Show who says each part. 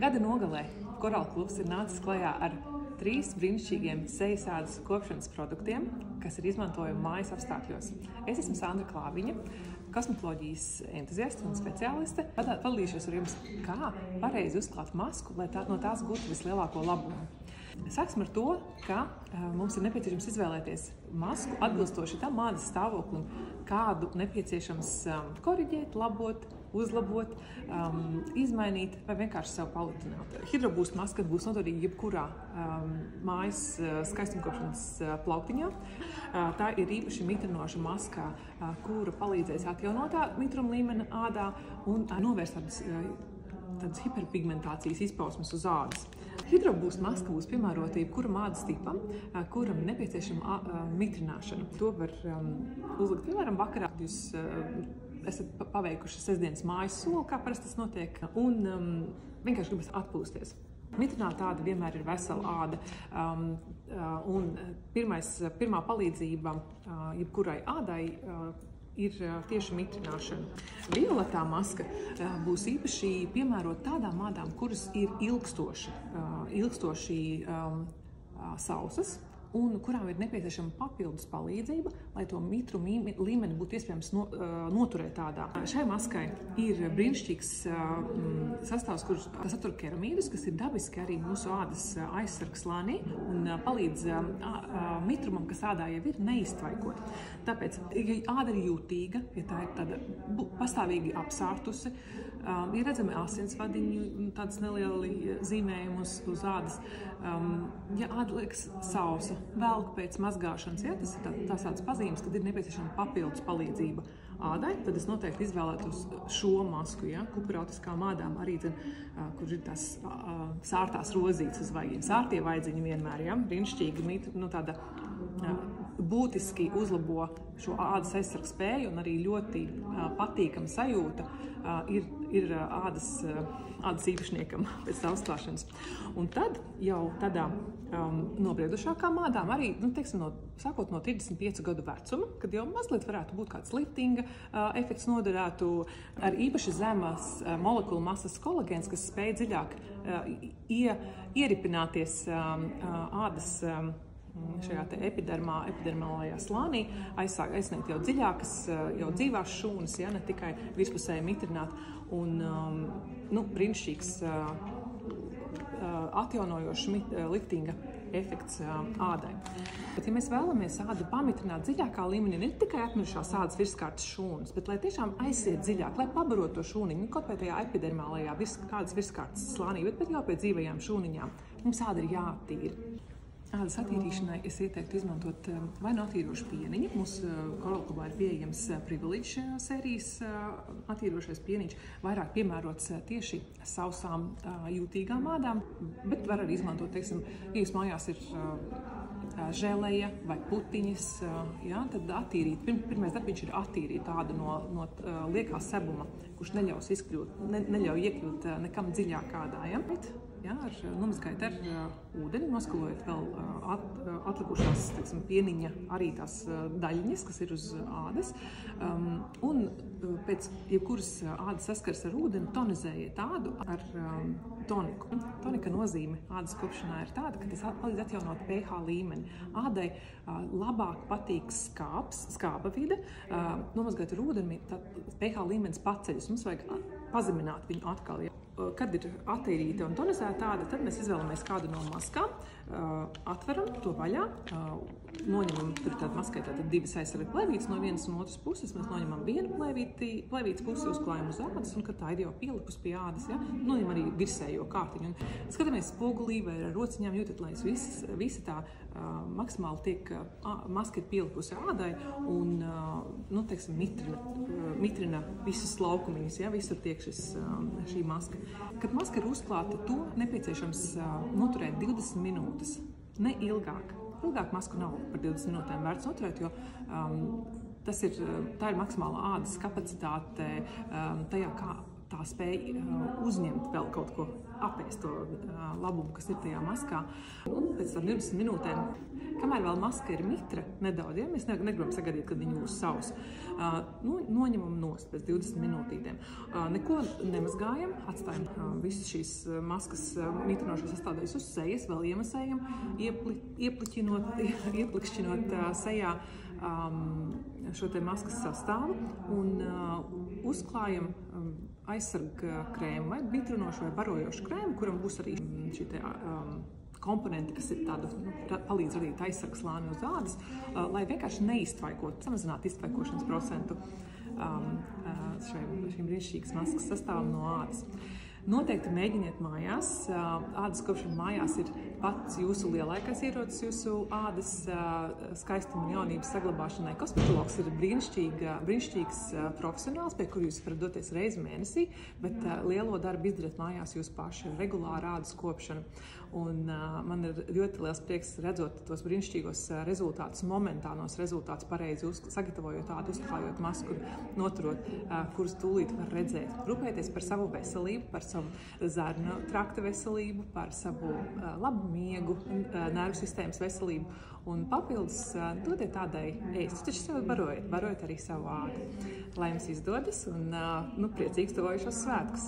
Speaker 1: Gada nogalē Coral Klubs ir nācis klajā ar 3 brīnišķīgiem sejas ādas kopšanas produktiem, kas ir izmantojami mājas apstākļos. Es esmu Sandra Klāviņa, kosmetoloģijas entuziaste un speciāliste. Padalīšos ar jums, kā pareizi uzklāt masku, lai no tās gūtu vislielāko labumu. Sāksim ar to, ka mums ir nepieciešams izvēlēties masku atbilstoši tam ādas stāvoklim, kādu nepieciešams koriģēt, labot, uzlabot, izmainīt vai vienkārši sev palutināt. Hidrobūst maska būs noderīga jebkurā mājas skaistumkopšanas plauktiņā. Tā ir īpaši mitrinoša maska, kura palīdzēs atjaunot mitruma līmeni ādā un novērst tādas hiperpigmentācijas izpausmes uz ādas. Hidrobūst maska būs piemērota jebkuram ādas tipam, kuram nepieciešama mitrināšana. To var uzlikt, piemēram, vakarā. Jūs esat paveikuši sestdienas mājas soli, kā parasti tas notiek, un vienkārši gribas atpūsties. Mitrināta āda vienmēr ir vesela āda, un pirmā palīdzība jebkurai ādai ir tieši mitrināšana. Violetā maska būs īpaši piemērota tādām ādām, kuras ir ilgstoši sausas, un kurām ir nepieciešama papildus palīdzība, lai to mitrumu līmeni būtu iespējams noturēt ādā. Šai maskai ir brīnišķīgs sastāvs, kas satur keramīdus, kas ir dabiski arī mūsu ādas aizsargs slānī un palīdz mitrumam, kas ādā jau ir, neiztvaikot. Tāpēc, ja āda ir jūtīga, ja tā ir tāda pastāvīgi apsārtusi, ir redzami asinsvadiņu, tādas nelieli zīmējumi uz ādas. Ja āda liekas sausa, velk pēc mazgāšanas, ja, tas ir tādas pazīmes, kad ir nepieciešama papildus palīdzība ādai, tad es noteikti izvēlētos šo masku, ja, kuperotiskām ādām arī, kur ir tās sārtās rozītes uz vaigiņu. Sārtie vaidziņi vienmēr, ja, brīnišķīgi, tāda būtiski uzlabo šo ādas aizsargu spēju un arī ļoti patīkama sajūta ir ādas īpašniekam pēc tā uzklāšanas. Un tad jau tādā nobriedušākām ādām arī, sākot no 35 gadu vecuma, kad jau mazliet varētu būt kāds liftinga efekts noderētu ar īpaši zemas molekulu masas kolagēns, kas spēj dziļāk ieripināties ādas šajā epidermālajā slānī, aizsniegt jau dziļākas, jau dzīvās šūnas, ja, ne tikai virspusēji mitrināt, un brīnišķīgs atjaunojošs liftinga efekts ādai. Bet, ja mēs vēlamies ādu pamitrināt dziļākā līmenī, ne tikai atmirušās ādas virskārtas šūnas, bet lai tiešām aiziet dziļāk, lai pabarot to šūniņu, kaut vai tajā epidermālajā ādas virskārtas slānī, bet jau pie dzīvajām šūniņām, mums āda ir jāattīra. Ādas attīrīšanai es ieteiktu izmantot vai no attīrošu pieniņu. Mūsu Coral Klubā ir pieejams Privilege sērijas attīrošais pieniņš, vairāk piemērots tieši sausām, jūtīgām ādām, bet var arī izmantot, teiksim, ja jūs mājās ir želeja vai putiņas, ja, tad attīrīt. Pirmais darbiņš ir attīrīt ādu no liekā sebuma, kurš neļauj iekļūt nekam dziļāk ādā. Ja, nomazgājot ar ūdeni, noskalojot vēl atlikušās, teiksim, pieniņa arī tās daļiņas, kas ir uz ādas, un pēc jebkuras ādas saskars ar ūdeni tonizējiet ādu ar toniku. Tonika nozīme ādas kopšanā ir tāda, ka tas palīdz atjaunot pH līmeni. Ādai labāk patīk skāba vide, nomazgājot ar ūdeni, tad pH līmenis paceļas, mums vajag pazemināt viņu atkal. Kad ir attīrīta un tonizēta āda, tad mēs izvēlamies kādu no maskām, atveram to vaļā, noņemam, tur tāda maskai tātad 2 aizsarga plēvītes no vienas un otras puses, mēs noņemam vienu plēvītes pusi, uzklājam uz ādas, un kad tā ir jau pielipus pie ādas, ja, noņemam arī virsējo kārtiņu. Un skatāmies spogulī vai ar rociņām, jūtat, lai visi tā maksimāli maska ir pielipusi ādai un, teiksim, mitrina visus laukumiņus, ja, visur tiek šī maska. Kad maska ir uzklāta, to nepieciešams noturēt 20 minūtes, ne ilgāk. Ilgāk masku nav par 20 minūtēm vērts noturēt, jo tā ir maksimāla ādas kapacitāte tajā, kā tā spēja uzņemt vēl kaut ko apēst to labumu, kas ir tajā maskā. Un pēc tam 20 minūtēm, kamēr vēl maska ir mitra nedaudz, ja mēs negribam sagaidīt, kad viņi būs sausi, noņemam nost pēc 20 minūtītēm. Neko nemazgājam, atstājam visas šīs maskas mitrinošās sastāvdaļas uz sejas, vēl iemasējam, ieplikšķinot sejā šo te maskas sastāvu un uzklājam aizsarga krēmu vai mitrinošu vai barojošu krēmu, kuram būs arī šī te komponenti, kas ir tādu, palīdz radīt aizsargslāni uz ādas, lai vienkārši neiztvaikotu, samazinātu iztvaikošanas procentu šīm brīnišķīgas maskas sastāvam no ādas. Noteikti mēģiniet mājās. Ādas kopšana mājās ir pats jūsu lielākais ierocis jūsu ādas skaistuma un jaunības saglabāšanai. Kosmetologs ir brīnišķīgs profesionāls, pie kura jūs varat doties reizi mēnesī, bet lielo darbu izdarīt mājās jūs paši ar regulāru ādas kopšanu. Un man ir ļoti liels prieks redzot tos brīnišķīgos rezultātus, momentānos rezultātus, pareizi sagatavojot ādu, uzklājot masku, noturot, kurus tūlīt var redzēt. Rūpēties par savu veselību, par savu zarnu trakta veselību, par savu labu miegu, nervu sistēmas veselību un papildus dodiet tādai ēst. Taču sevi barojiet arī savu ādu. Lai jums izdodas un priecīgs tuvojušos svētkus!